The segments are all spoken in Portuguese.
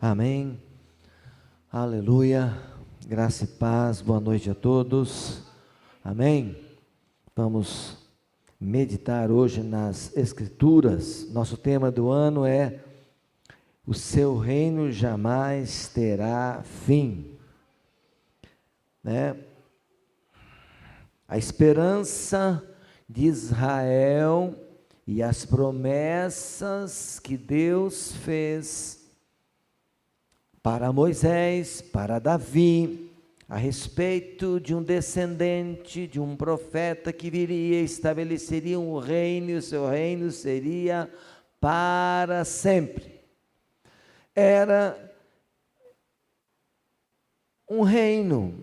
Amém. Aleluia. Graça e paz. Boa noite a todos. Amém. Vamos meditar hoje nas Escrituras. Nosso tema do ano é: o seu reino jamais terá fim. A esperança de Israel e as promessas que Deus fez para Moisés, para Davi, a respeito de um descendente, de um profeta que viria, estabeleceria um reino, e o seu reino seria para sempre. Era um reino,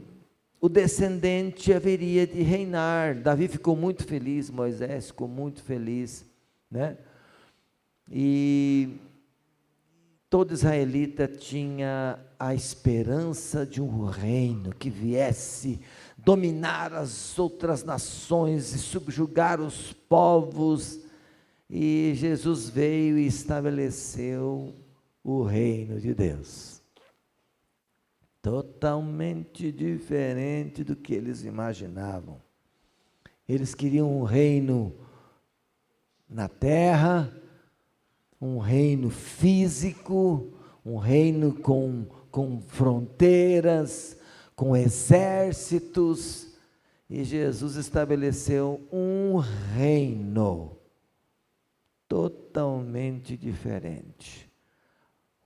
o descendente haveria de reinar. Davi ficou muito feliz, Moisés ficou muito feliz, E todo israelita tinha a esperança de um reino que viesse dominar as outras nações e subjugar os povos, e Jesus veio e estabeleceu o reino de Deus. Totalmente diferente do que eles imaginavam. Eles queriam um reino na terra, um reino físico, um reino com fronteiras, com exércitos, e Jesus estabeleceu um reino totalmente diferente.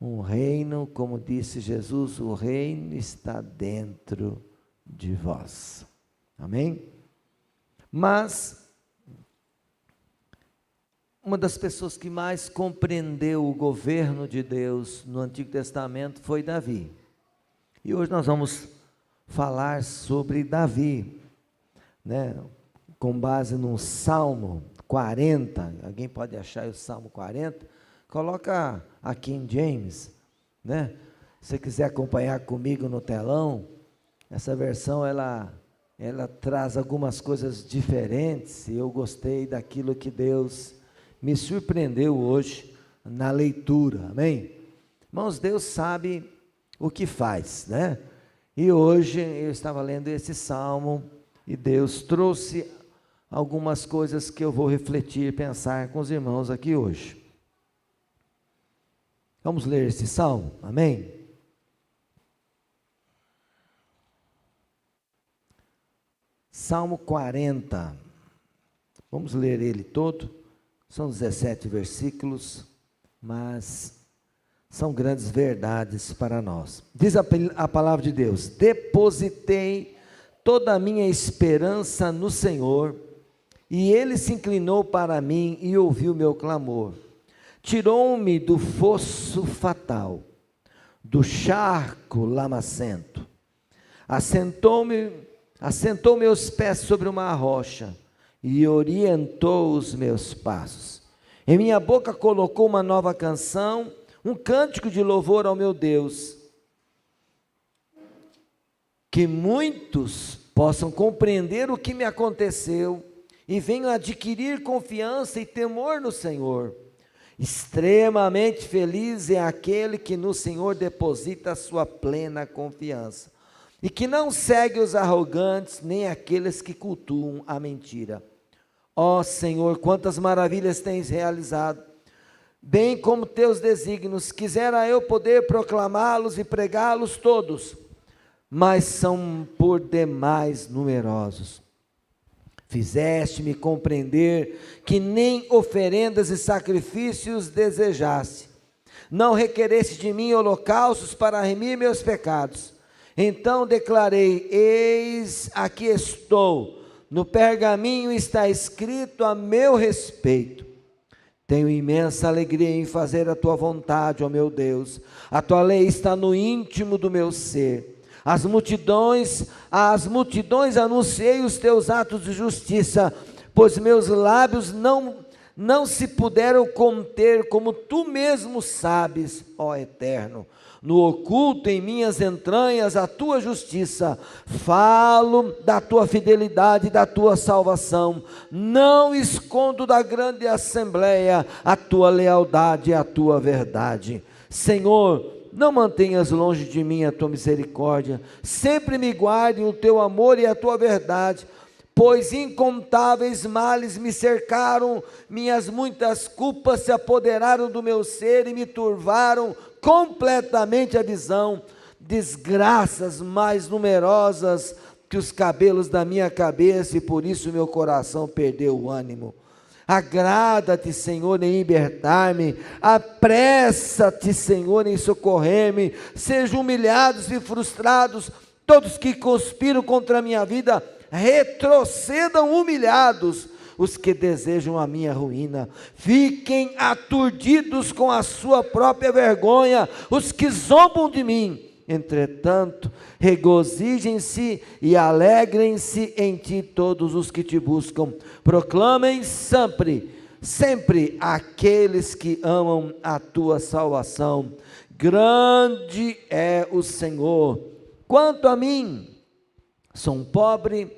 Um reino, como disse Jesus, o reino está dentro de vós. Amém? Mas uma das pessoas que mais compreendeu o governo de Deus no Antigo Testamento foi Davi. E hoje nós vamos falar sobre Davi, com base no Salmo 40. Alguém pode achar o Salmo 40? Coloca a King James, Se você quiser acompanhar comigo no telão, essa versão ela traz algumas coisas diferentes, e eu gostei daquilo que Deus me surpreendeu hoje na leitura, amém? Irmãos, Deus sabe o que faz, E hoje eu estava lendo esse salmo, e Deus trouxe algumas coisas que eu vou refletir, pensar com os irmãos aqui hoje. Vamos ler esse salmo, amém? Salmo 40, vamos ler ele todo. São 17 versículos, mas são grandes verdades para nós. Diz a palavra de Deus: depositei toda a minha esperança no Senhor, e Ele se inclinou para mim e ouviu meu clamor. Tirou-me do fosso fatal, do charco lamacento. Assentou meus pés sobre uma rocha, e orientou os meus passos. Em minha boca colocou uma nova canção, um cântico de louvor ao meu Deus. Que muitos possam compreender o que me aconteceu, e venham adquirir confiança e temor no Senhor. Extremamente feliz é aquele que no Senhor deposita a sua plena confiança, e que não segue os arrogantes, nem aqueles que cultuam a mentira. Ó Senhor, quantas maravilhas tens realizado, bem como teus desígnios. Quisera eu poder proclamá-los e pregá-los todos, mas são por demais numerosos. Fizeste-me compreender que nem oferendas e sacrifícios desejaste. Não requereste de mim holocaustos para remir meus pecados. Então declarei: eis aqui estou, no pergaminho está escrito a meu respeito. Tenho imensa alegria em fazer a tua vontade, ó meu Deus. A tua lei está no íntimo do meu ser. Às multidões anunciei os teus atos de justiça, pois meus lábios não se puderam conter, como tu mesmo sabes, ó Eterno. No oculto em minhas entranhas a tua justiça, falo da tua fidelidade e da tua salvação. Não escondo da grande assembleia a tua lealdade e a tua verdade. Senhor, não mantenhas longe de mim a tua misericórdia, sempre me guarde o teu amor e a tua verdade, pois incontáveis males me cercaram, minhas muitas culpas se apoderaram do meu ser e me turvaram completamente a visão, desgraças mais numerosas que os cabelos da minha cabeça, e por isso meu coração perdeu o ânimo. Agrada-te, Senhor, em libertar-me, apressa-te, Senhor, em socorrer-me, sejam humilhados e frustrados todos que conspiram contra a minha vida, retrocedam humilhados os que desejam a minha ruína, fiquem aturdidos com a sua própria vergonha os que zombam de mim. Entretanto, regozijem-se e alegrem-se em ti todos os que te buscam, proclamem sempre aqueles que amam a tua salvação. Grande é o Senhor. Quanto a mim, sou pobre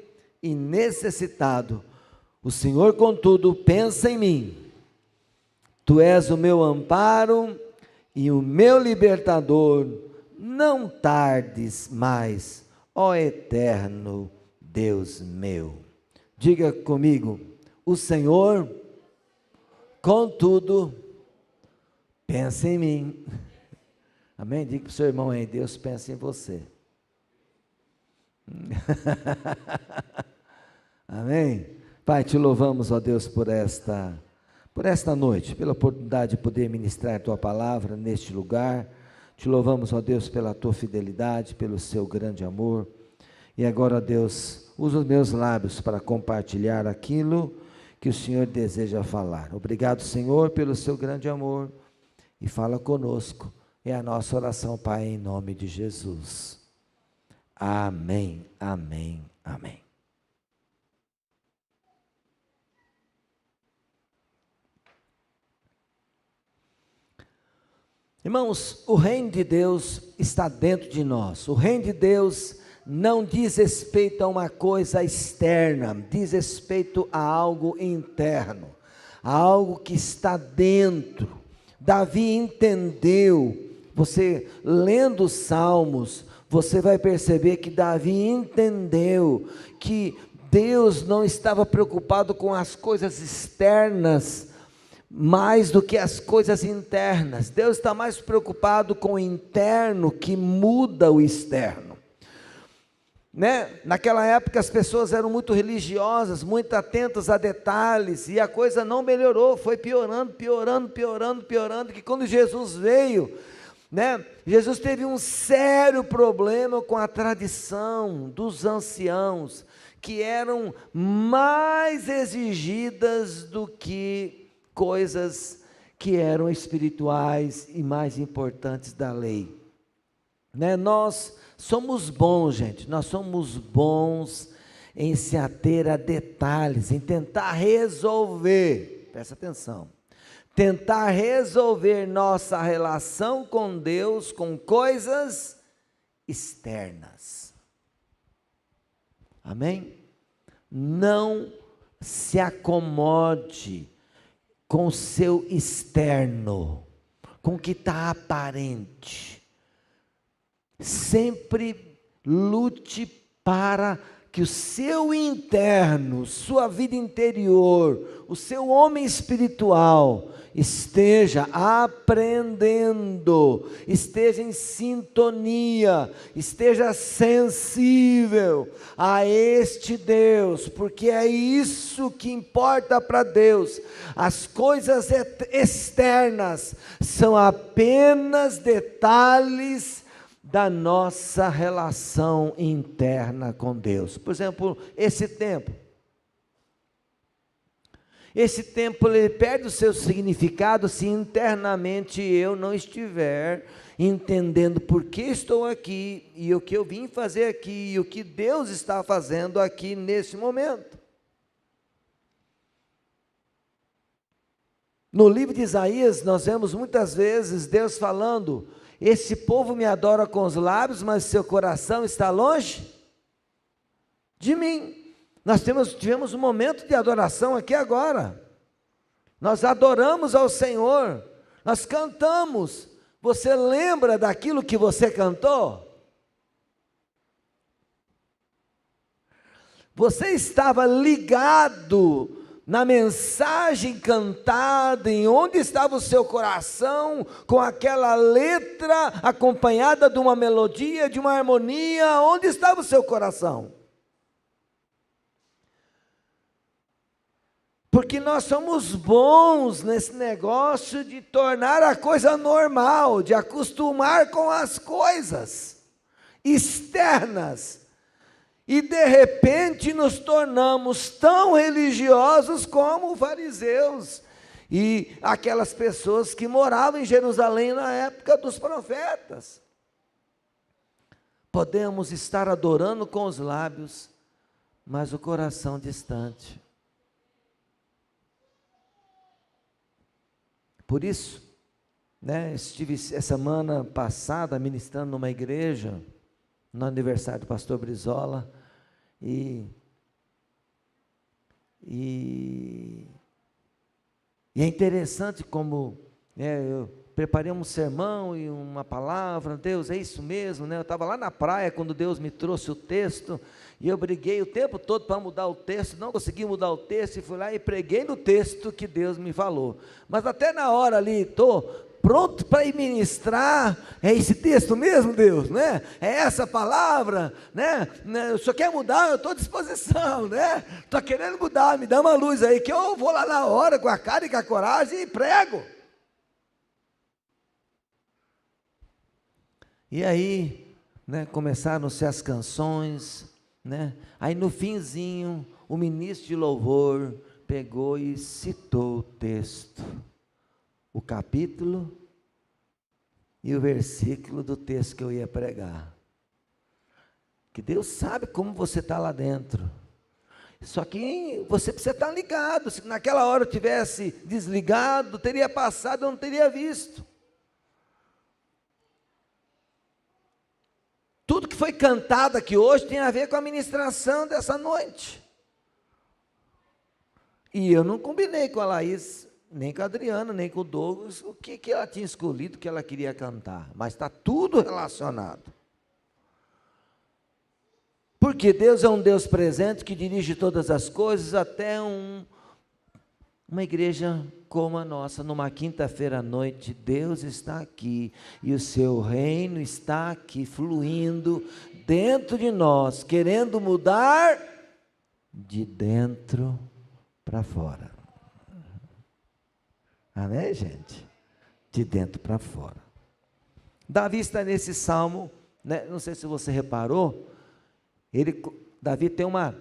e necessitado, o Senhor contudo pensa em mim. Tu és o meu amparo e o meu libertador. Não tardes mais, ó eterno Deus meu. Diga comigo: o Senhor, contudo, pensa em mim. Amém? Diga para o seu irmão aí: Deus pensa em você. Amém? Pai, te louvamos, ó Deus, por esta noite, pela oportunidade de poder ministrar a tua palavra neste lugar. Te louvamos, ó Deus, pela tua fidelidade, pelo seu grande amor. E agora, ó Deus, usa os meus lábios para compartilhar aquilo que o Senhor deseja falar. Obrigado, Senhor, pelo seu grande amor. E fala conosco. É a nossa oração, Pai, em nome de Jesus. Amém, amém, amém. Irmãos, o reino de Deus está dentro de nós. O reino de Deus não diz respeito a uma coisa externa, diz respeito a algo interno, a algo que está dentro. Davi entendeu, você lendo os Salmos, você vai perceber que Davi entendeu que Deus não estava preocupado com as coisas externas, mais do que as coisas internas. Deus está mais preocupado com o interno, que muda o externo, né? Naquela época as pessoas eram muito religiosas, muito atentas a detalhes, e a coisa não melhorou, foi piorando, que quando Jesus veio, né? Jesus teve um sério problema com a tradição dos anciãos, que eram mais exigidas do que coisas que eram espirituais e mais importantes da lei, né? Nós somos bons, gente, nós somos bons em se ater a detalhes, em tentar resolver, presta atenção, tentar resolver nossa relação com Deus com coisas externas. Amém? Não se acomode com o seu externo, com o que está aparente. Sempre lute para que o seu interno, sua vida interior, o seu homem espiritual esteja aprendendo, esteja em sintonia, esteja sensível a este Deus, porque é isso que importa para Deus. As coisas externas são apenas detalhes da nossa relação interna com Deus. Por exemplo, esse tempo ele perde o seu significado se internamente eu não estiver entendendo por que estou aqui, e o que eu vim fazer aqui, e o que Deus está fazendo aqui nesse momento. No livro de Isaías, nós vemos muitas vezes Deus falando: esse povo me adora com os lábios, mas seu coração está longe de mim. Nós tivemos um momento de adoração aqui agora. Nós adoramos ao Senhor, nós cantamos, Você lembra daquilo que você cantou? Você estava ligado na mensagem cantada, em onde estava o seu coração, com aquela letra acompanhada de uma melodia, de uma harmonia, onde estava o seu coração? Porque nós somos bons nesse negócio de tornar a coisa normal, de acostumar com as coisas externas. E de repente nos tornamos tão religiosos como os fariseus e aquelas pessoas que moravam em Jerusalém na época dos profetas. Podemos estar adorando com os lábios, mas o coração distante. Por isso, estive essa semana passada ministrando numa igreja, no aniversário do pastor Brizola, e é interessante como eu preparei um sermão e uma palavra. Deus, é isso mesmo, eu estava lá na praia quando Deus me trouxe o texto, e eu briguei o tempo todo para mudar o texto, não consegui mudar o texto, e fui lá e preguei no texto que Deus me falou, mas até na hora ali, estou pronto para ir ministrar, é esse texto mesmo, Deus, é essa palavra, o senhor quer mudar, eu estou à disposição, estou querendo mudar, me dá uma luz aí, que eu vou lá na hora, com a cara e com a coragem, e prego. E aí, começaram-se as canções, aí no finzinho, o ministro de louvor pegou e citou o texto, o capítulo e o versículo do texto que eu ia pregar. Que Deus sabe como você está lá dentro. Só que você precisa estar ligado. Se naquela hora eu tivesse desligado, teria passado, eu não teria visto. Tudo que foi cantado aqui hoje tem a ver com a ministração dessa noite. E eu não combinei com a Laís, nem com a Adriana, nem com o Douglas, o que ela tinha escolhido, que ela queria cantar. Mas está tudo relacionado. Porque Deus é um Deus presente que dirige todas as coisas, até uma igreja como a nossa, numa quinta-feira à noite, Deus está aqui, e o seu reino está aqui, fluindo dentro de nós, querendo mudar de dentro para fora. Amém, gente? De dentro para fora. Davi está nesse salmo, não sei se você reparou, Davi tem uma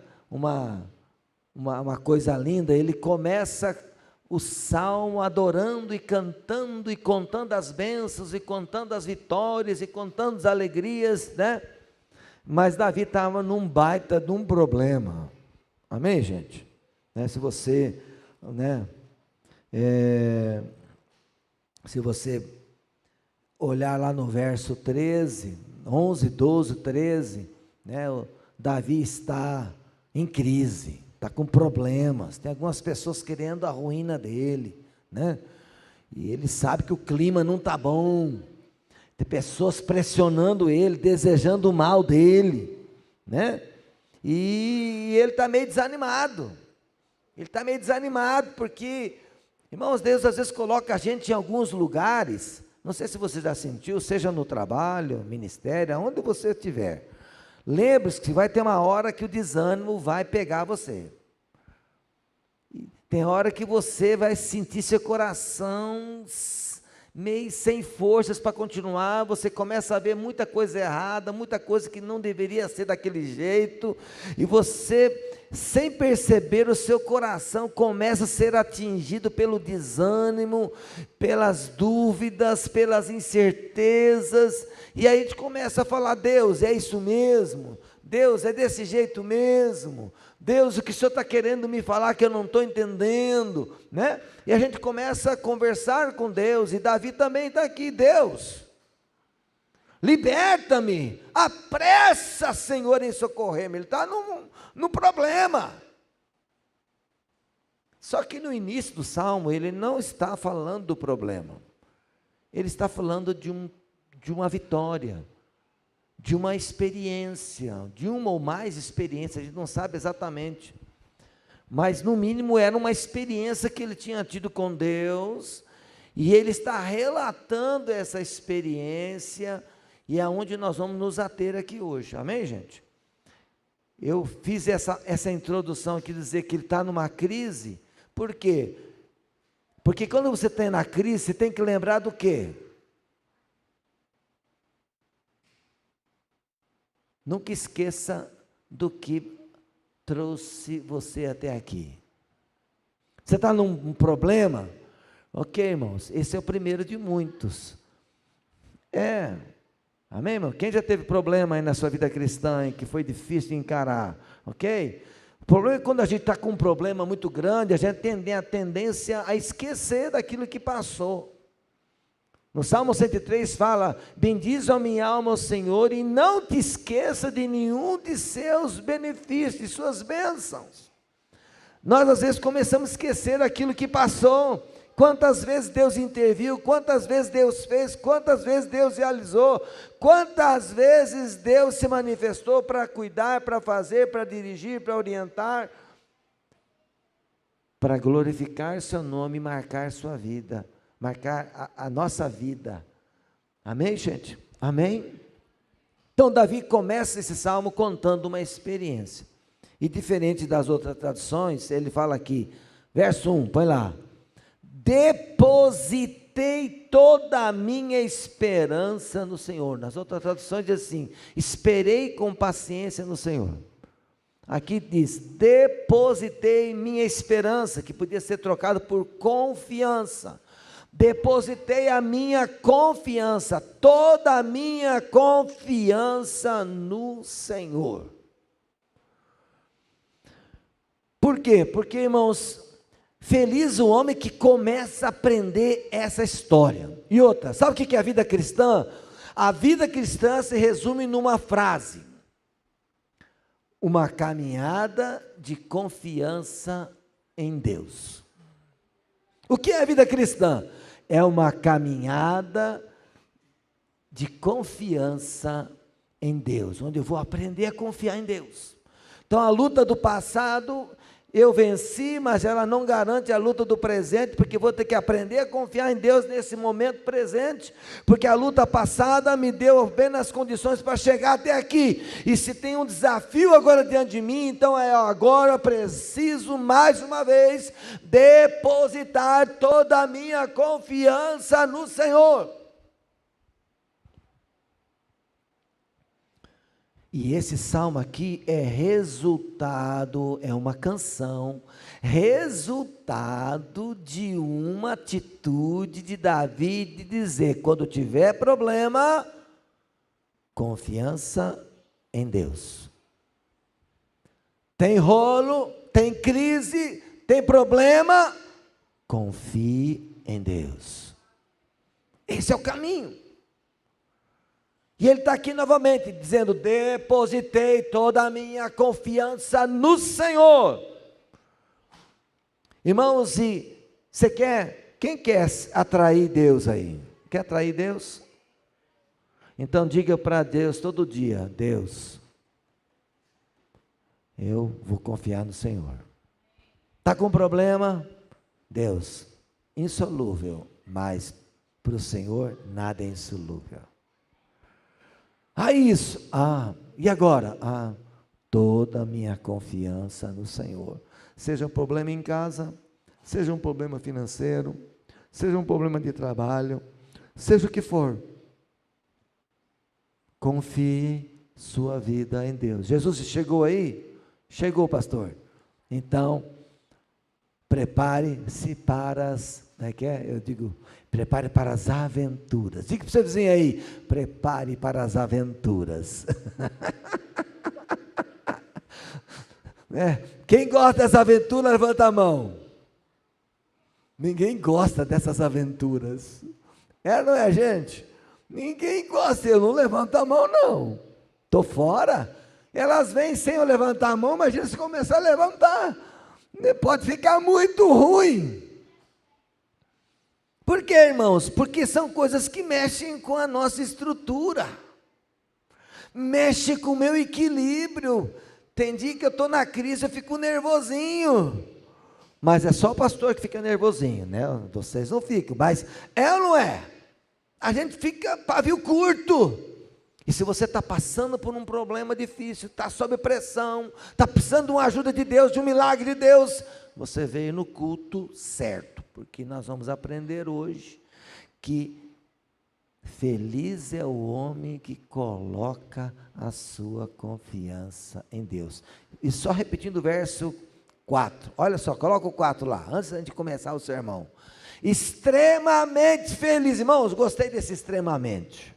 coisa linda. Ele começa o salmo adorando e cantando e contando as bênçãos e contando as vitórias e contando as alegrias, mas Davi estava num baita de um problema. Amém, gente? Se você se você olhar lá no verso 13, 11, 12, 13, Davi está em crise, está com problemas, tem algumas pessoas querendo a ruína dele, e ele sabe que o clima não está bom, tem pessoas pressionando ele, desejando o mal dele, e ele está meio desanimado, porque, irmãos, Deus às vezes coloca a gente em alguns lugares, não sei se você já sentiu, seja no trabalho, ministério, aonde você estiver, lembre-se que vai ter uma hora que o desânimo vai pegar você. Tem hora que você vai sentir seu coração meio sem forças para continuar, você começa a ver muita coisa errada, muita coisa que não deveria ser daquele jeito, e você, sem perceber, o seu coração começa a ser atingido pelo desânimo, pelas dúvidas, pelas incertezas, e aí a gente começa a falar: Deus, é isso mesmo? Deus, é desse jeito mesmo? Deus, o que o Senhor está querendo me falar que eu não estou entendendo, E a gente começa a conversar com Deus, e Davi também está aqui: Deus, liberta-me, apressa, Senhor, em socorrer-me. Ele está no problema. Só que no início do salmo, ele não está falando do problema, ele está falando de uma vitória, de uma experiência, de uma ou mais experiências, a gente não sabe exatamente, mas no mínimo era uma experiência que ele tinha tido com Deus, e ele está relatando essa experiência, e é onde nós vamos nos ater aqui hoje, amém, gente? Eu fiz essa introdução aqui, dizer que ele está numa crise. Por quê? Porque quando você está na crise, você tem que lembrar do quê? Nunca esqueça do que trouxe você até aqui. Você está num problema? Ok, irmãos, esse é o primeiro de muitos. Amém, irmão? Quem já teve problema aí na sua vida cristã, que foi difícil de encarar, ok? O problema é quando a gente está com um problema muito grande, a gente tem a tendência a esquecer daquilo que passou. No Salmo 103 fala: bendize a minha alma ao Senhor e não te esqueça de nenhum de seus benefícios, de suas bênçãos. Nós às vezes começamos a esquecer daquilo que passou. Quantas vezes Deus interviu, quantas vezes Deus fez, quantas vezes Deus realizou, quantas vezes Deus se manifestou para cuidar, para fazer, para dirigir, para orientar, para glorificar seu nome e marcar sua vida, marcar a nossa vida. Amém, gente? Amém? Então Davi começa esse salmo contando uma experiência, e diferente das outras traduções, ele fala aqui, verso 1, põe lá: depositei toda a minha esperança no Senhor. Nas outras traduções diz assim: esperei com paciência no Senhor. Aqui diz: depositei minha esperança, que podia ser trocado por confiança. Depositei a minha confiança, toda a minha confiança no Senhor. Por quê? Porque, irmãos, feliz o homem que começa a aprender essa história. E outra, sabe o que é a vida cristã? A vida cristã se resume numa frase: uma caminhada de confiança em Deus. O que é a vida cristã? É uma caminhada de confiança em Deus, onde eu vou aprender a confiar em Deus. Então a luta do passado eu venci, mas ela não garante a luta do presente, porque vou ter que aprender a confiar em Deus nesse momento presente, porque a luta passada me deu apenas condições para chegar até aqui, e se tem um desafio agora diante de mim, então agora eu preciso mais uma vez depositar toda a minha confiança no Senhor. E esse salmo aqui é resultado, é uma canção, resultado de uma atitude de Davi de dizer: quando tiver problema, confiança em Deus. Tem rolo, tem crise, tem problema, confie em Deus. Esse é o caminho. E ele está aqui novamente dizendo: depositei toda a minha confiança no Senhor. Irmãos, e você quem quer atrair Deus aí? Quer atrair Deus? Então diga para Deus todo dia: Deus, eu vou confiar no Senhor. Está com problema? Deus, insolúvel, mas para o Senhor nada é insolúvel. Isso, e agora? Toda a minha confiança no Senhor. Seja um problema em casa, seja um problema financeiro, seja um problema de trabalho, seja o que for, confie sua vida em Deus. Jesus chegou aí? Chegou, pastor. Então, prepare-se para as, eu digo, prepare para as aventuras. Diga para você vizinho aí: prepare para as aventuras. Quem gosta dessa aventura, levanta a mão. Ninguém gosta dessas aventuras. Não é, gente? Ninguém gosta. Eu não levanto a mão, não. Estou fora. Elas vêm sem eu levantar a mão, imagina se começar a levantar. Pode ficar muito ruim. Por quê, irmãos? Porque são coisas que mexem com a nossa estrutura, mexe com o meu equilíbrio. Tem dia que eu estou na crise, eu fico nervosinho, mas é só o pastor que fica nervosinho, né? Vocês não ficam, mas é ou não é? A gente fica pavio curto. E se você está passando por um problema difícil, está sob pressão, está precisando de uma ajuda de Deus, de um milagre de Deus, você veio no culto certo, porque nós vamos aprender hoje que feliz é o homem que coloca a sua confiança em Deus. E só repetindo o verso 4, olha só, coloca o 4 lá, antes de começar o sermão. Extremamente feliz, irmãos, gostei desse extremamente.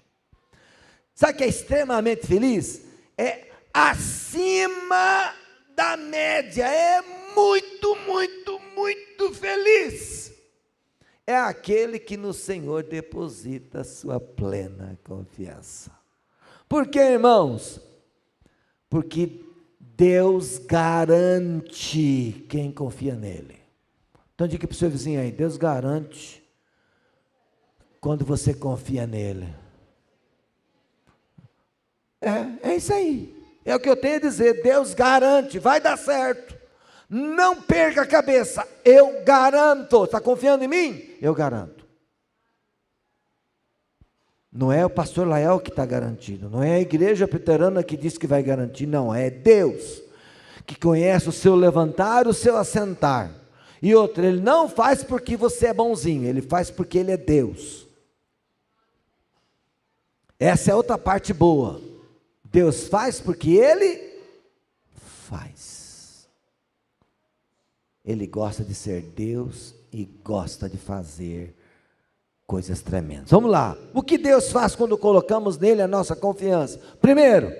Sabe o que é extremamente feliz? É acima da média, é muito, muito, muito feliz. É aquele que no Senhor deposita sua plena confiança. Por quê, irmãos? Porque Deus garante quem confia nele. Então diga para o seu vizinho aí, Deus garante quando você confia nele. É isso aí, é o que eu tenho a dizer, Deus garante, vai dar certo, não perca a cabeça, eu garanto. Está confiando em mim? Eu garanto. Não é o pastor Lael que está garantindo, não é a igreja preterana que diz que vai garantir, não, é Deus, que conhece o seu levantar, o seu assentar. E outra, Ele não faz porque você é bonzinho, Ele faz porque Ele é Deus. Essa é outra parte boa. Deus faz porque Ele faz. Ele gosta de ser Deus e gosta de fazer coisas tremendas. Vamos lá. O que Deus faz quando colocamos nele a nossa confiança? Primeiro,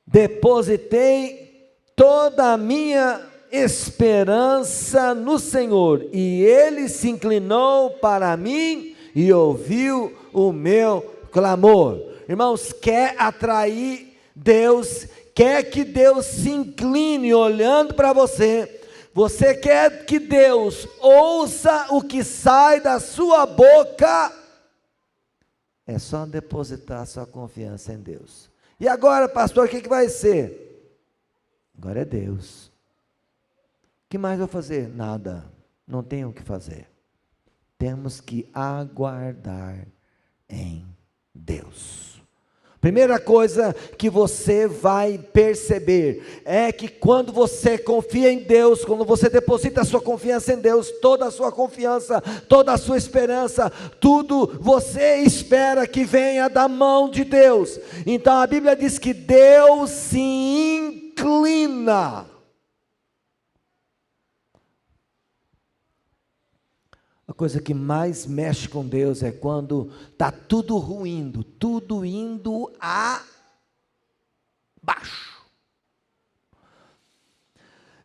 depositei toda a minha esperança no Senhor, e Ele se inclinou para mim e ouviu o meu clamor. Irmãos, quer atrair Deus, quer que Deus se incline olhando para você, você quer que Deus ouça o que sai da sua boca, é só depositar sua confiança em Deus. E agora, pastor, o que vai ser? Agora é Deus. O que mais eu vou fazer? Nada, não tenho o que fazer. Temos que aguardar em Deus. Primeira coisa que você vai perceber é que quando você confia em Deus, quando você deposita a sua confiança em Deus, toda a sua confiança, toda a sua esperança, tudo você espera que venha da mão de Deus. Então a Bíblia diz que Deus se inclina. A coisa que mais mexe com Deus é quando está tudo ruindo, tudo indo abaixo.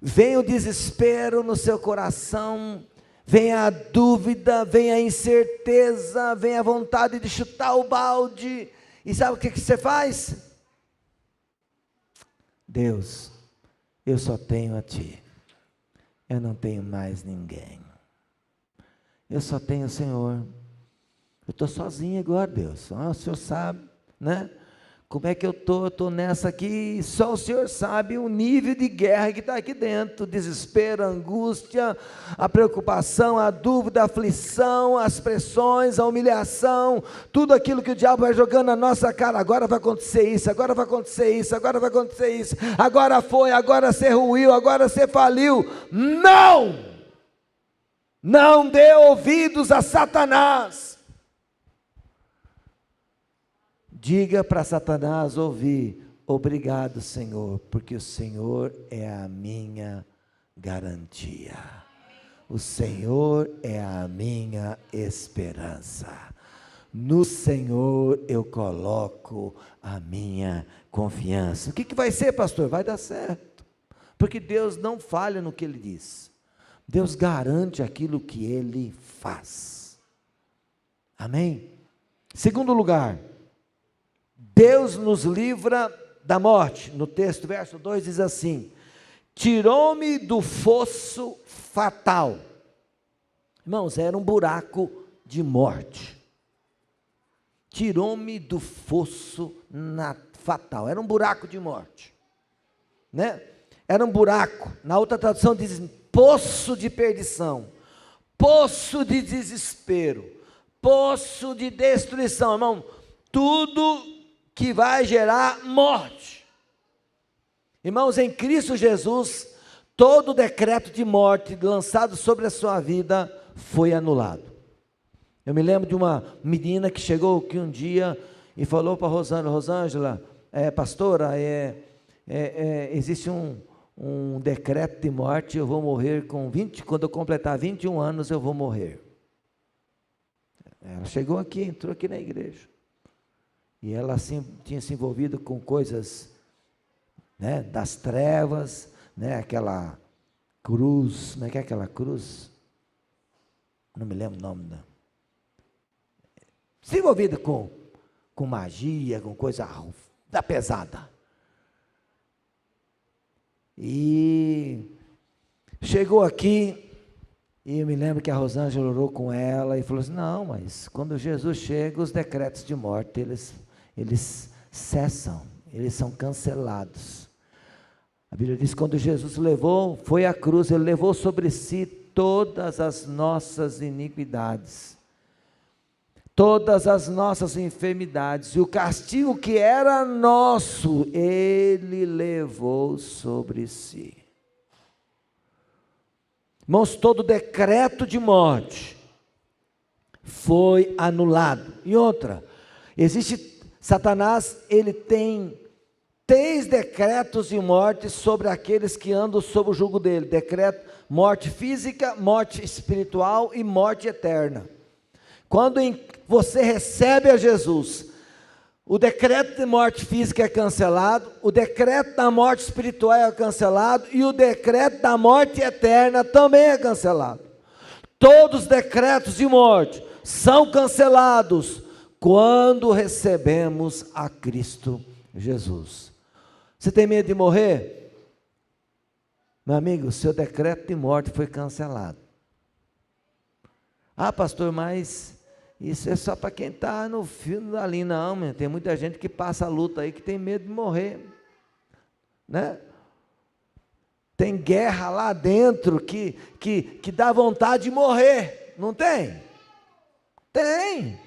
Vem o desespero no seu coração, vem a dúvida, vem a incerteza, vem a vontade de chutar o balde. E sabe o que você faz? Deus, eu só tenho a Ti, eu não tenho mais ninguém. Eu só tenho o Senhor. Eu estou sozinho agora, Deus. O Senhor sabe, né? Como é que eu estou? Eu estou nessa aqui. Só o Senhor sabe o nível de guerra que está aqui dentro. O desespero, a angústia, a preocupação, a dúvida, a aflição, as pressões, a humilhação. Tudo aquilo que o diabo vai jogando na nossa cara. Agora vai acontecer isso, agora vai acontecer isso, agora vai acontecer isso. Agora foi, agora você ruiu, agora você faliu. Não! Não dê ouvidos a Satanás. Diga para Satanás ouvir: obrigado, Senhor, porque o Senhor é a minha garantia. O Senhor é a minha esperança. No Senhor eu coloco a minha confiança. O que vai ser, pastor? Vai dar certo, porque Deus não falha no que Ele diz. Deus garante aquilo que Ele faz. Amém? Segundo lugar, Deus nos livra da morte. No texto, verso 2 diz assim: tirou-me do fosso fatal. Irmãos, era um buraco de morte. Tirou-me do fosso fatal. Era um buraco de morte, né? Era um buraco. Na outra tradução diz poço de perdição, poço de desespero, poço de destruição. Irmão, tudo que vai gerar morte. Irmãos, em Cristo Jesus, todo decreto de morte lançado sobre a sua vida foi anulado. Eu me lembro de uma menina que chegou aqui um dia e falou para Rosângela, pastora, existe um decreto de morte, eu vou morrer quando eu completar 21 anos eu vou morrer. Ela chegou aqui, entrou aqui na igreja, e ela assim, tinha se envolvido com coisas, né, das trevas, né, aquela cruz, como é que é aquela cruz? Não me lembro o nome, não. Se envolvido com magia, com coisa da pesada. E chegou aqui, e eu me lembro que a Rosângela orou com ela e falou assim: não, mas quando Jesus chega, os decretos de morte, eles cessam, eles são cancelados. A Bíblia diz que quando Jesus foi à cruz, ele levou sobre si todas as nossas iniquidades, todas as nossas enfermidades, e o castigo que era nosso, ele levou sobre si. Irmãos, todo decreto de morte foi anulado. E outra, Satanás, ele tem 3 decretos de morte sobre aqueles que andam sob o jugo dele: decreto, morte física, morte espiritual e morte eterna. Quando você recebe a Jesus, o decreto de morte física é cancelado, o decreto da morte espiritual é cancelado, e o decreto da morte eterna também é cancelado. Todos os decretos de morte são cancelados quando recebemos a Cristo Jesus. Você tem medo de morrer? Meu amigo, o seu decreto de morte foi cancelado. Ah, pastor, mas isso é só para quem está no fio da linha. Não, tem muita gente que passa a luta aí que tem medo de morrer, né? Tem guerra lá dentro que dá vontade de morrer, não tem? Tem.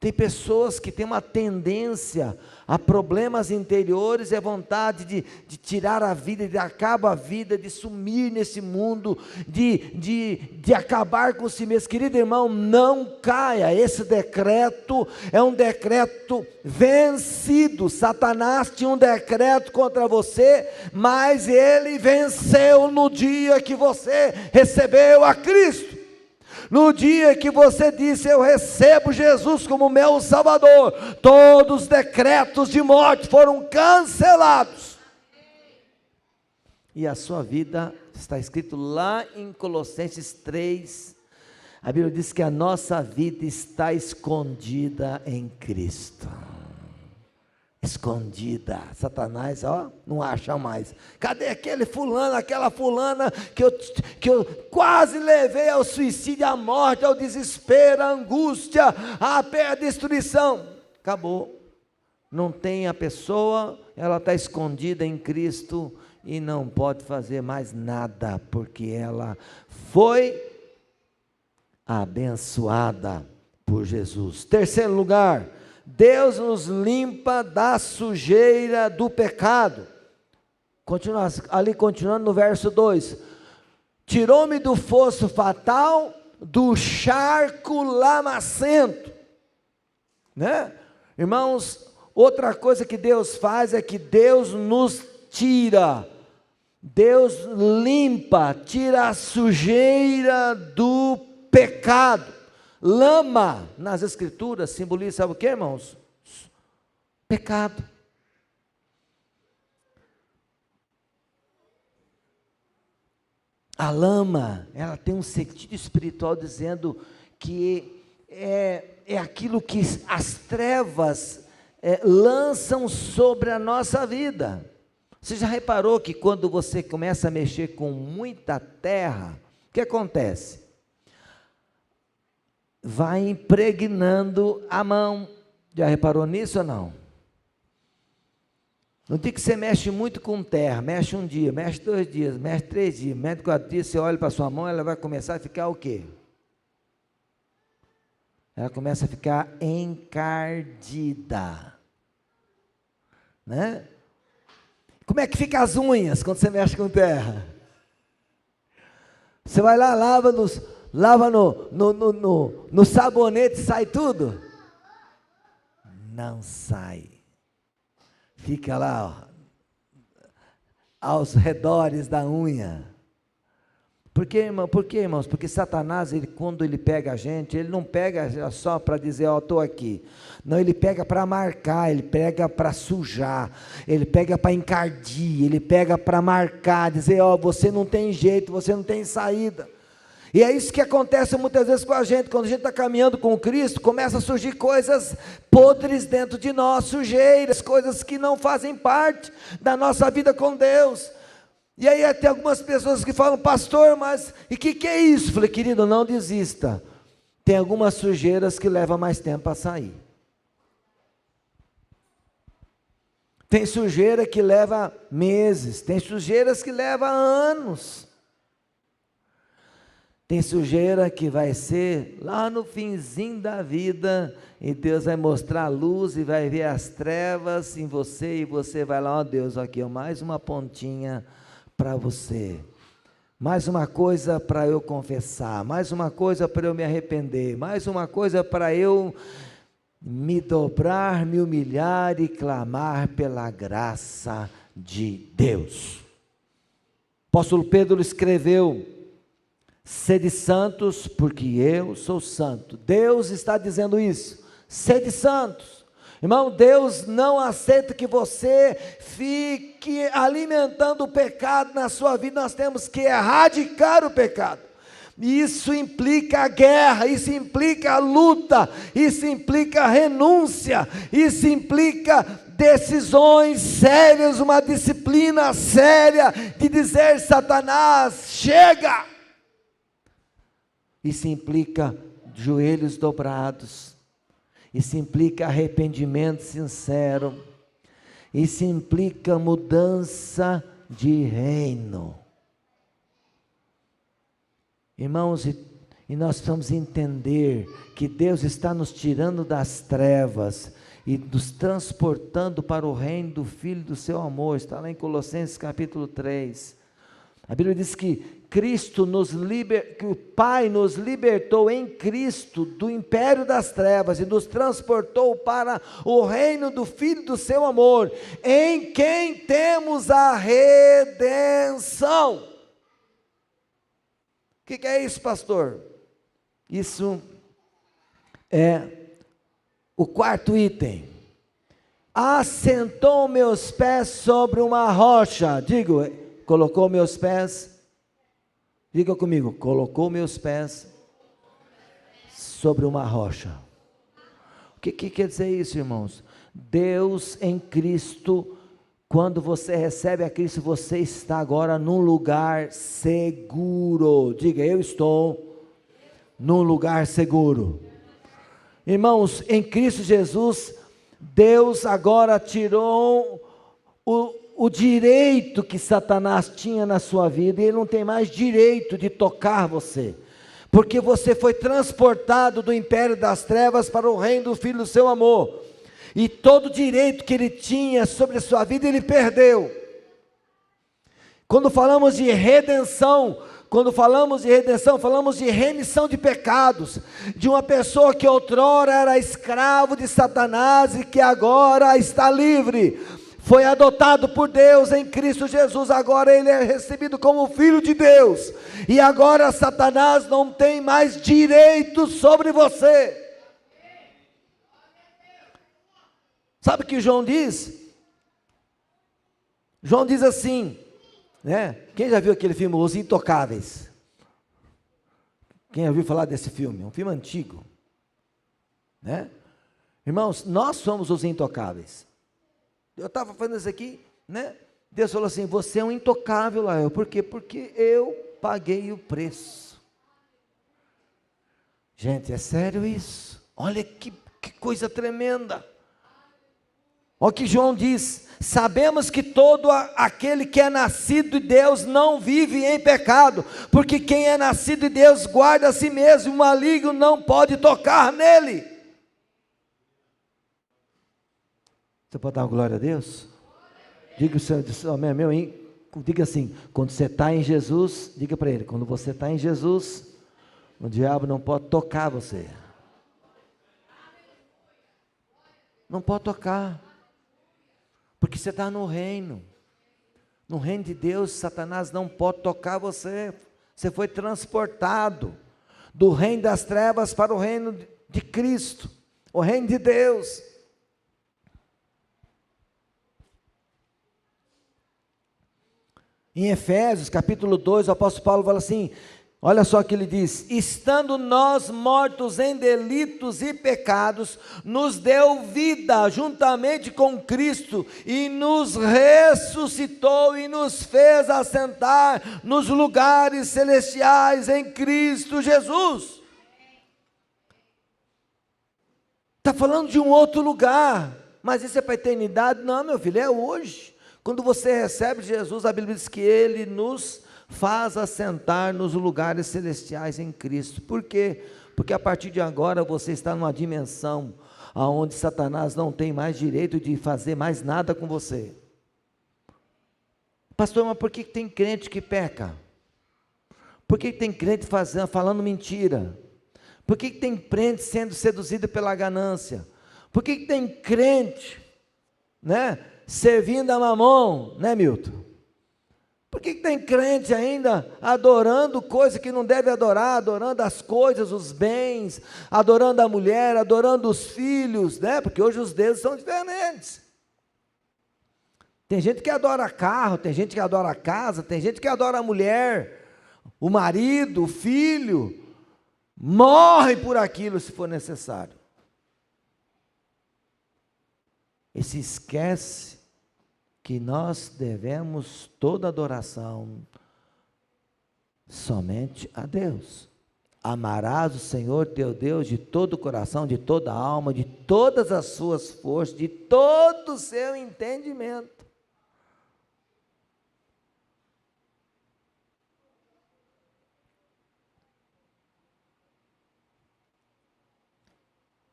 Tem pessoas que têm uma tendência a problemas interiores, é vontade de tirar a vida, de acabar a vida, de sumir nesse mundo, de acabar com si mesmo. Querido irmão, não caia, esse decreto é um decreto vencido. Satanás tinha um decreto contra você, mas ele venceu no dia que você recebeu a Cristo. No dia que você disse: eu recebo Jesus como meu Salvador, todos os decretos de morte foram cancelados. E a sua vida, está escrito lá em Colossenses 3, a Bíblia diz que a nossa vida está escondida em Cristo. Escondida. Satanás, não acha mais. Cadê aquele fulano, aquela fulana que eu quase levei ao suicídio, à morte, ao desespero, à angústia, à destruição? Acabou. Não tem a pessoa, ela está escondida em Cristo e não pode fazer mais nada, porque ela foi abençoada por Jesus. Terceiro lugar, Deus nos limpa da sujeira do pecado. Continuando no verso 2: tirou-me do fosso fatal, do charco lamacento, né? Irmãos, outra coisa que Deus faz é que Deus nos tira, Deus limpa, tira a sujeira do pecado. Lama, nas escrituras, simboliza, sabe o que, irmãos? Pecado. A lama, ela tem um sentido espiritual, dizendo que é aquilo que as trevas lançam sobre a nossa vida. Você já reparou que quando você começa a mexer com muita terra, o que acontece? Vai impregnando a mão. Já reparou nisso ou não? No dia que você mexe muito com terra, mexe um dia, mexe 2 dias, mexe 3 dias, mexe 4 dias, você olha para a sua mão, ela vai começar a ficar o quê? Ela começa a ficar encardida, né? Como é que fica as unhas quando você mexe com terra? Você vai lá, lava no sabonete, sai tudo? Não sai. Fica lá, ó, aos redores da unha. Por quê, irmãos? Porque Satanás, quando ele pega a gente, ele não pega só para dizer, ó, estou aqui. Não, ele pega para marcar, ele pega para sujar, ele pega para encardir, ele pega para marcar, dizer, ó, você não tem jeito, você não tem saída. E é isso que acontece muitas vezes com a gente, quando a gente está caminhando com Cristo, começa a surgir coisas podres dentro de nós, sujeiras, coisas que não fazem parte da nossa vida com Deus. E aí tem algumas pessoas que falam, pastor, mas e que é isso? Eu falei, querido, não desista. Tem algumas sujeiras que levam mais tempo para sair. Tem sujeira que leva meses, tem sujeiras que levam anos. Tem sujeira que vai ser lá no finzinho da vida, e Deus vai mostrar a luz e vai ver as trevas em você, e você vai lá, ó Deus, aqui, ó, mais uma pontinha para você, mais uma coisa para eu confessar, mais uma coisa para eu me arrepender, mais uma coisa para eu me dobrar, me humilhar e clamar pela graça de Deus. O apóstolo Pedro escreveu, sede santos, porque eu sou santo. Deus está dizendo isso, sede santos. Irmão, Deus não aceita que você fique alimentando o pecado na sua vida. Nós temos que erradicar o pecado. Isso implica a guerra, isso implica a luta, isso implica a renúncia, isso implica decisões sérias, uma disciplina séria de dizer, Satanás, chega! Isso implica joelhos dobrados, isso implica arrependimento sincero, isso implica mudança de reino. Irmãos, e nós precisamos entender que Deus está nos tirando das trevas e nos transportando para o reino do Filho do seu amor. Está lá em Colossenses capítulo 3. A Bíblia diz que que o Pai nos libertou em Cristo do império das trevas e nos transportou para o reino do Filho do seu amor, em quem temos a redenção. O que é isso, pastor? Isso é o 4º item. Assentou meus pés sobre uma rocha. Digo, colocou meus pés. Diga comigo, colocou meus pés sobre uma rocha. O que quer dizer isso, irmãos? Deus em Cristo, quando você recebe a Cristo, você está agora num lugar seguro. Diga, eu estou num lugar seguro. Irmãos, em Cristo Jesus, Deus agora tirou o direito que Satanás tinha na sua vida, e ele não tem mais direito de tocar você, porque você foi transportado do império das trevas para o reino do Filho do seu amor, e todo o direito que ele tinha sobre a sua vida, ele perdeu. Quando falamos de redenção, falamos de remissão de pecados, de uma pessoa que outrora era escravo de Satanás, e que agora está livre, foi adotado por Deus em Cristo Jesus, agora ele é recebido como filho de Deus, e agora Satanás não tem mais direito sobre você. Sabe o que João diz? João diz assim, né? Quem já viu aquele filme Os Intocáveis? Quem já ouviu falar desse filme? É um filme antigo, né? Irmãos, nós somos os intocáveis. Eu estava fazendo isso aqui, né? Deus falou assim, você é um intocável, Lael. Por quê? Porque eu paguei o preço. Gente, é sério isso? Olha que coisa tremenda. Olha o que João diz: sabemos que todo aquele que é nascido de Deus não vive em pecado, porque quem é nascido de Deus guarda a si mesmo, o maligno não pode tocar nele. Você pode dar uma glória a Deus? Diga o Senhor, diga assim: quando você está em Jesus, diga para ele, quando você está em Jesus, o diabo não pode tocar você. Não pode tocar. Porque você está no reino de Deus. Satanás não pode tocar você. Você foi transportado do reino das trevas para o reino de Cristo, o reino de Deus. Em Efésios capítulo 2, o apóstolo Paulo fala assim, olha só o que ele diz: estando nós mortos em delitos e pecados, nos deu vida juntamente com Cristo, e nos ressuscitou e nos fez assentar nos lugares celestiais em Cristo Jesus. Está falando de um outro lugar, mas isso é para a eternidade? Não, meu filho, é hoje. Quando você recebe Jesus, a Bíblia diz que Ele nos faz assentar nos lugares celestiais em Cristo. Por quê? Porque a partir de agora você está numa dimensão onde Satanás não tem mais direito de fazer mais nada com você. Pastor, mas por que tem crente que peca? Por que tem crente falando mentira? Por que tem crente sendo seduzido pela ganância? Por que tem crente, servindo a mamon, Milton? Por que tem crente ainda adorando coisa que não deve adorar, adorando as coisas, os bens, adorando a mulher, adorando os filhos, Porque hoje os deuses são diferentes. Tem gente que adora carro, tem gente que adora casa, tem gente que adora a mulher, o marido, o filho, morre por aquilo se for necessário. E se esquece que nós devemos toda adoração somente a Deus. Amarás o Senhor teu Deus de todo o coração, de toda a alma, de todas as suas forças, de todo o seu entendimento.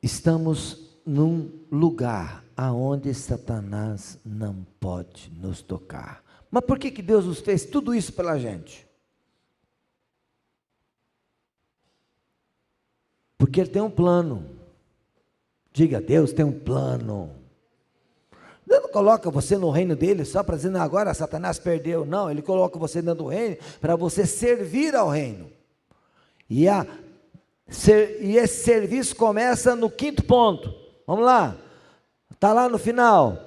Estamos num lugar aonde Satanás não pode nos tocar. Mas por que Deus nos fez tudo isso pela gente? Porque Ele tem um plano. Diga, Deus tem um plano. Deus não coloca você no reino dele só para dizer, não, agora Satanás perdeu. Não, Ele coloca você dentro do reino para você servir ao reino. E esse serviço começa no 5º ponto. Vamos lá. Está lá no final.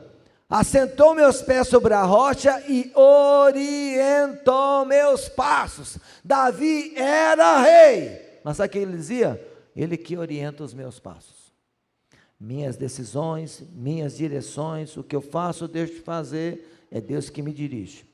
Assentou meus pés sobre a rocha e orientou meus passos. Davi era rei. Mas sabe o que ele dizia? Ele que orienta os meus passos. Minhas decisões, minhas direções, o que eu faço, deixo de fazer, é Deus que me dirige.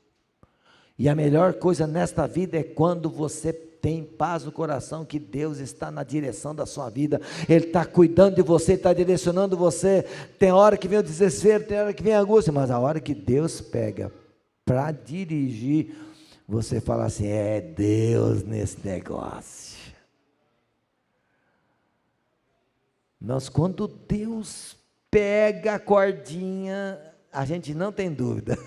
E a melhor coisa nesta vida é quando você tem paz no coração, que Deus está na direção da sua vida, Ele está cuidando de você, está direcionando você. Tem hora que vem o desespero, tem hora que vem a angústia, mas a hora que Deus pega para dirigir, você fala assim, é Deus nesse negócio. Mas quando Deus pega a cordinha, a gente não tem dúvida.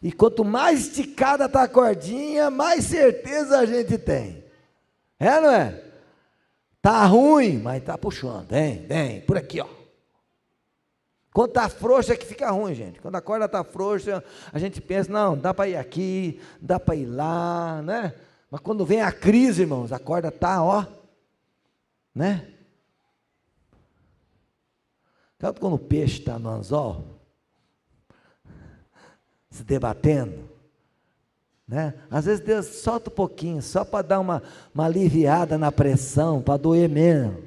E quanto mais esticada está a cordinha, mais certeza a gente tem. É, não é? Está ruim, mas está puxando. Vem, por aqui, ó. Quando está frouxa é que fica ruim, gente. Quando a corda está frouxa, a gente pensa, não, dá para ir aqui, dá para ir lá, Mas quando vem a crise, irmãos, a corda está, ó, Sabe quando o peixe está no anzol, se debatendo, Às vezes Deus solta um pouquinho, só para dar uma aliviada na pressão, para doer menos,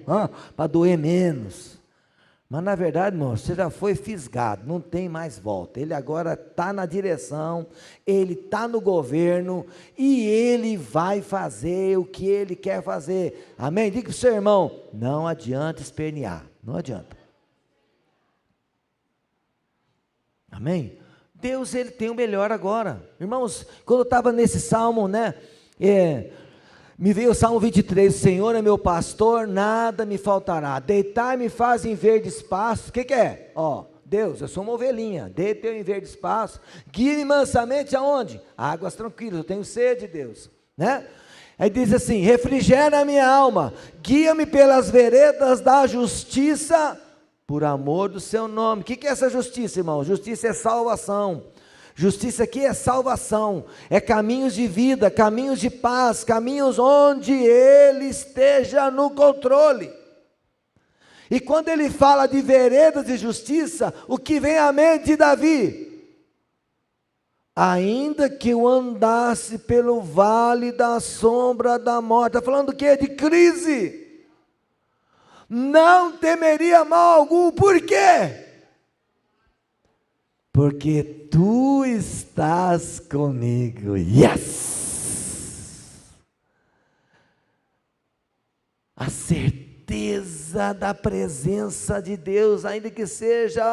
Mas na verdade, irmão, você já foi fisgado, não tem mais volta. Ele agora está na direção, ele está no governo e ele vai fazer o que ele quer fazer. Amém? Diga para o seu irmão, não adianta espernear, não adianta. Amém? Deus, ele tem o melhor agora. Irmãos, quando eu estava nesse salmo, né, me veio o Salmo 23, o Senhor é meu pastor, nada me faltará, deitar-me faz em verdes pastos, o que é? Deus, eu sou uma ovelhinha, deita-me em verdes pastos, guie-me mansamente aonde? Águas tranquilas, eu tenho sede, Deus, né? Aí diz assim, refrigera a minha alma, guia-me pelas veredas da justiça, por amor do seu nome. O que é essa justiça, irmão? Justiça é salvação. Justiça aqui é salvação, é caminhos de vida, caminhos de paz, caminhos onde Ele esteja no controle. E quando ele fala de veredas de justiça, o que vem à mente de Davi? Ainda que eu andasse pelo vale da sombra da morte, está falando do quê? De crise. Não temeria mal algum, por quê? Porque tu estás comigo, yes! A certeza da presença de Deus, ainda que seja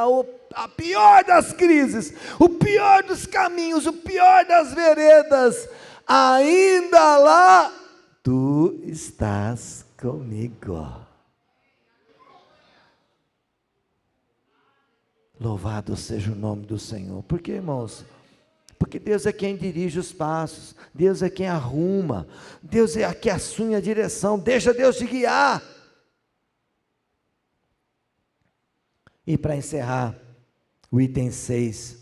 a pior das crises, o pior dos caminhos, o pior das veredas, ainda lá, tu estás comigo. Louvado seja o nome do Senhor. Por quê, irmãos? Porque Deus é quem dirige os passos, Deus é quem arruma, Deus é quem assume a direção, deixa Deus te guiar. E para encerrar, o item 6,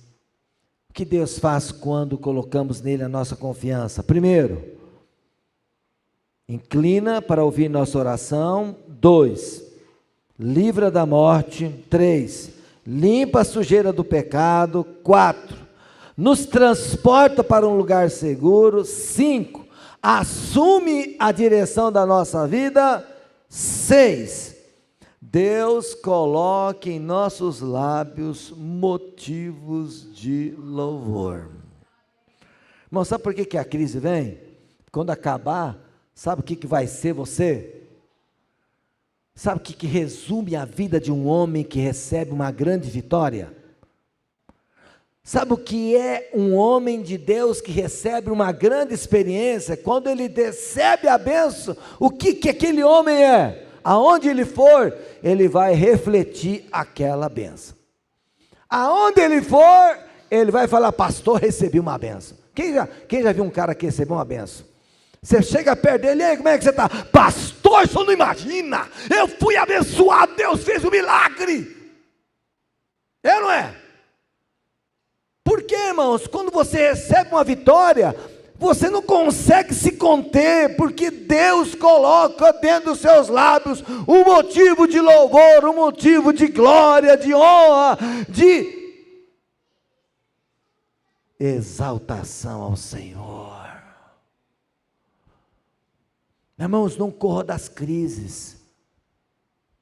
o que Deus faz quando colocamos nele a nossa confiança? Primeiro, inclina para ouvir nossa oração. 2, livra da morte. 3, limpa a sujeira do pecado. 4, nos transporta para um lugar seguro. 5, assume a direção da nossa vida. 6, Deus coloque em nossos lábios motivos de louvor. Irmão, sabe por que a crise vem? Quando acabar, sabe o que vai ser você? Sabe o que resume a vida de um homem que recebe uma grande vitória? Sabe o que é um homem de Deus que recebe uma grande experiência? Quando ele recebe a bênção, o que aquele homem é? Aonde ele for, ele vai refletir aquela bênção. Aonde ele for, ele vai falar, pastor, recebi uma bênção. Quem já viu um cara que recebeu uma bênção? Você chega perto dele, e aí, como é que você está? Pastor, você não imagina, eu fui abençoado, Deus fez um milagre. É ou não é? Por quê, irmãos? Quando você recebe uma vitória, você não consegue se conter, porque Deus coloca dentro dos seus lábios um motivo de louvor, um motivo de glória, de honra, de exaltação ao Senhor. Irmãos, não corra das crises,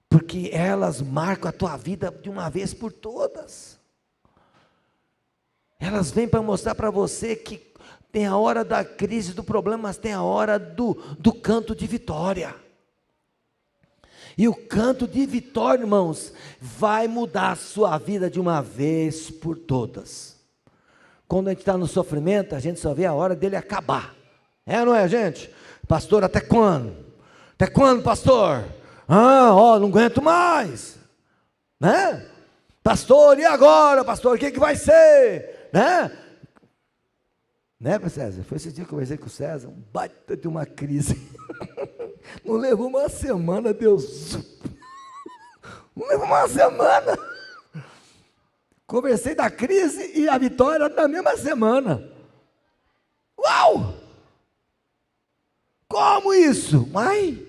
porque elas marcam a tua vida de uma vez por todas. Elas vêm para mostrar para você que tem a hora da crise, do problema, mas tem a hora do canto de vitória. E o canto de vitória, irmãos, vai mudar a sua vida de uma vez por todas. Quando a gente está no sofrimento, a gente só vê a hora dele acabar. É ou não é, gente? Pastor, até quando? Até quando, pastor? Não aguento mais. Né? Pastor, e agora, pastor? O que vai ser? Né, César? Foi esse dia que eu conversei com o César, um baita de uma crise. Não levou uma semana, Deus. Não levou uma semana. Conversei da crise e a vitória na mesma semana. Uau! Como isso? Mãe,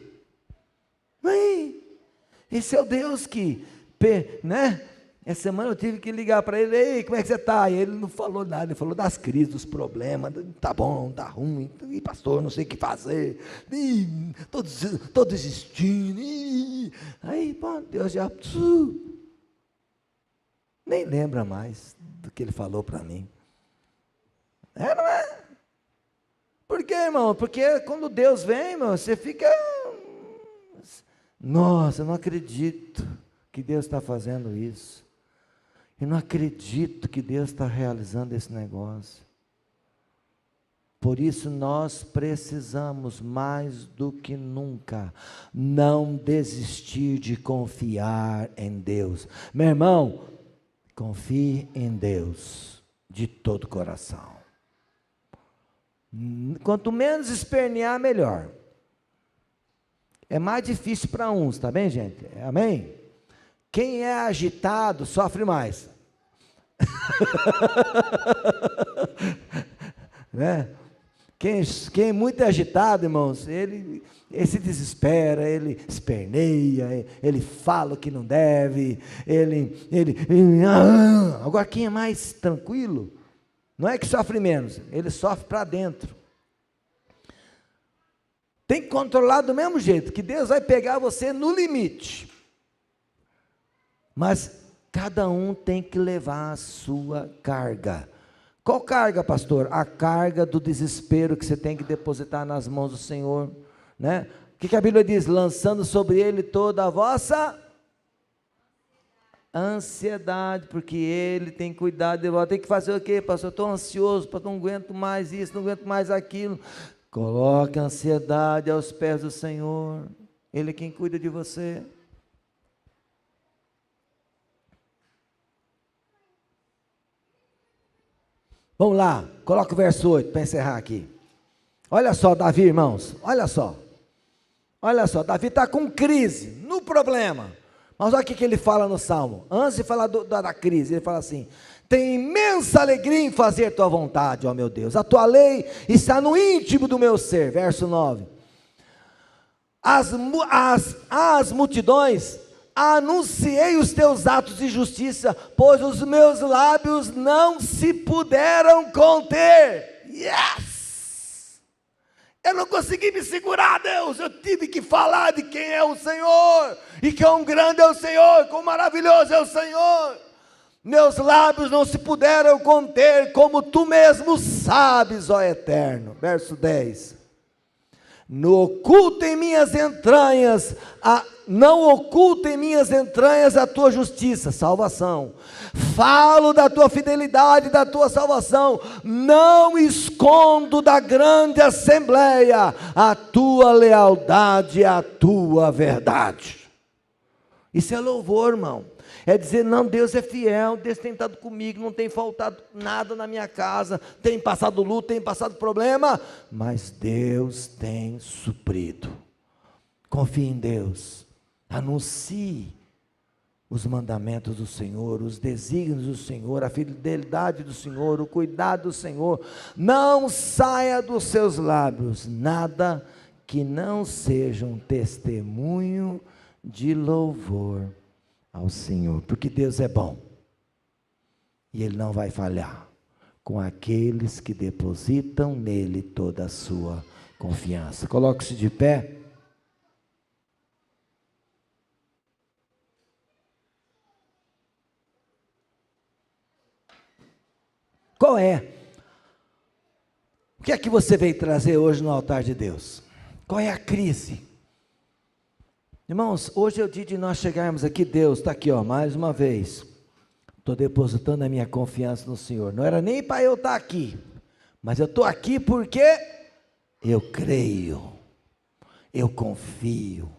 esse é o Deus que, né? Essa semana eu tive que ligar para ele, ei, como é que você está? E ele não falou nada, ele falou das crises, dos problemas, tá bom, tá ruim, e pastor, não sei o que fazer, estou desistindo, aí, pô, Deus já, Nem lembra mais do que ele falou para mim. É, não é? Por quê, irmão? Porque quando Deus vem, irmão, você fica... Nossa, eu não acredito que Deus está fazendo isso. Eu não acredito que Deus está realizando esse negócio. Por isso nós precisamos mais do que nunca não desistir de confiar em Deus. Meu irmão, confie em Deus de todo o coração. Quanto menos espernear, melhor. É mais difícil para uns, tá bem, gente? Amém? Quem é agitado sofre mais. Né? Quem é muito agitado, irmãos, ele se desespera, ele esperneia, ele fala o que não deve, agora quem é mais tranquilo, não é que sofre menos, ele sofre para dentro. Tem que controlar do mesmo jeito, que Deus vai pegar você no limite. Mas cada um tem que levar a sua carga. Qual carga, pastor? A carga do desespero que você tem que depositar nas mãos do Senhor, né? O que a Bíblia diz? Lançando sobre Ele toda a vossa ansiedade, porque Ele tem cuidado de vós. Tem que fazer o quê, pastor? Eu estou ansioso, pastor, não aguento mais isso, não aguento mais aquilo. Coloque a ansiedade aos pés do Senhor. Ele é quem cuida de você. Vamos lá, coloca o verso 8 para encerrar aqui. Olha só, Davi, irmãos, olha só, Davi está com crise, no problema, mas olha o que ele fala no Salmo, antes de falar da crise, ele fala assim: tem imensa alegria em fazer tua vontade, ó meu Deus, a tua lei está no íntimo do meu ser, verso 9, as multidões, anunciei os teus atos de justiça, pois os meus lábios não se puderam conter. Yes! Eu não consegui me segurar, Deus, eu tive que falar de quem é o Senhor, e quão grande é o Senhor, quão maravilhoso é o Senhor. Meus lábios não se puderam conter, como tu mesmo sabes, ó Eterno. Verso 10. Não oculta em minhas entranhas a tua justiça, salvação. Falo da tua fidelidade, da tua salvação. Não escondo da grande assembleia a tua lealdade e a tua verdade. Isso é louvor, irmão. É dizer, não, Deus é fiel, Deus tem estado comigo, não tem faltado nada na minha casa, tem passado luta, tem passado problema, mas Deus tem suprido. Confie em Deus, anuncie os mandamentos do Senhor, os desígnios do Senhor, a fidelidade do Senhor, o cuidado do Senhor. Não saia dos seus lábios nada que não seja um testemunho de louvor ao Senhor, porque Deus é bom, e Ele não vai falhar com aqueles que depositam nele toda a sua confiança. Coloque-se de pé. Qual é? O que é que você veio trazer hoje no altar de Deus? Qual é a crise? Irmãos, hoje é o dia de nós chegarmos aqui. Deus está aqui, ó, mais uma vez, estou depositando a minha confiança no Senhor. Não era nem para eu estar aqui, mas eu estou aqui porque eu creio, eu confio,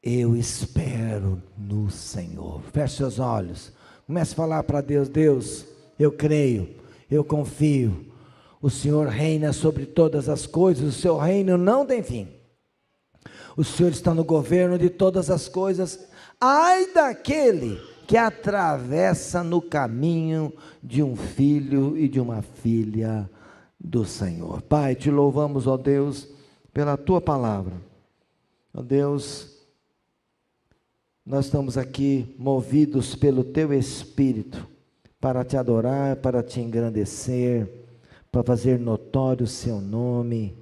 eu espero no Senhor. Feche seus olhos, comece a falar para Deus: Deus, eu creio, eu confio, o Senhor reina sobre todas as coisas, o seu reino não tem fim. O Senhor está no governo de todas as coisas. Ai daquele que atravessa no caminho de um filho e de uma filha do Senhor. Pai, te louvamos, ó Deus, pela tua palavra. Ó Deus, nós estamos aqui movidos pelo teu Espírito para te adorar, para te engrandecer, para fazer notório o seu nome,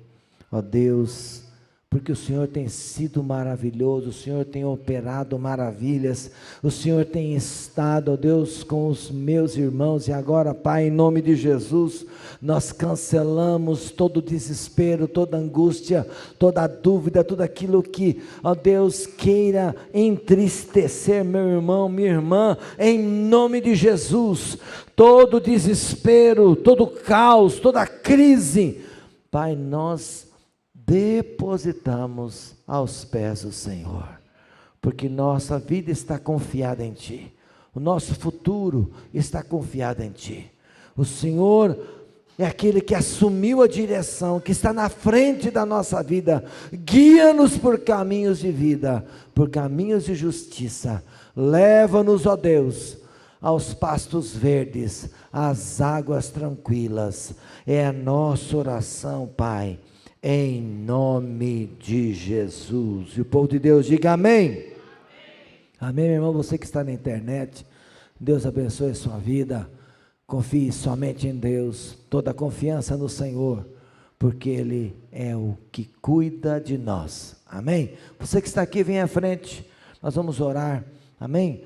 ó Deus, porque porque o Senhor tem sido maravilhoso, o Senhor tem operado maravilhas, o Senhor tem estado, ó Deus, com os meus irmãos, e agora, Pai, em nome de Jesus, nós cancelamos todo desespero, toda angústia, toda dúvida, tudo aquilo que, ó Deus, queira entristecer meu irmão, minha irmã, em nome de Jesus, todo desespero, todo caos, toda crise, Pai, nós depositamos aos pés do Senhor, porque nossa vida está confiada em Ti, o nosso futuro está confiado em Ti. O Senhor é aquele que assumiu a direção, que está na frente da nossa vida. Guia-nos por caminhos de vida, por caminhos de justiça. Leva-nos, ó Deus, aos pastos verdes, às águas tranquilas. É a nossa oração, Pai, em nome de Jesus. E o povo de Deus diga amém. Amém, amém, meu irmão, você que está na internet, Deus abençoe a sua vida. Confie somente em Deus, toda a confiança no Senhor, porque Ele é o que cuida de nós. Amém? Você que está aqui, vem à frente, nós vamos orar. Amém?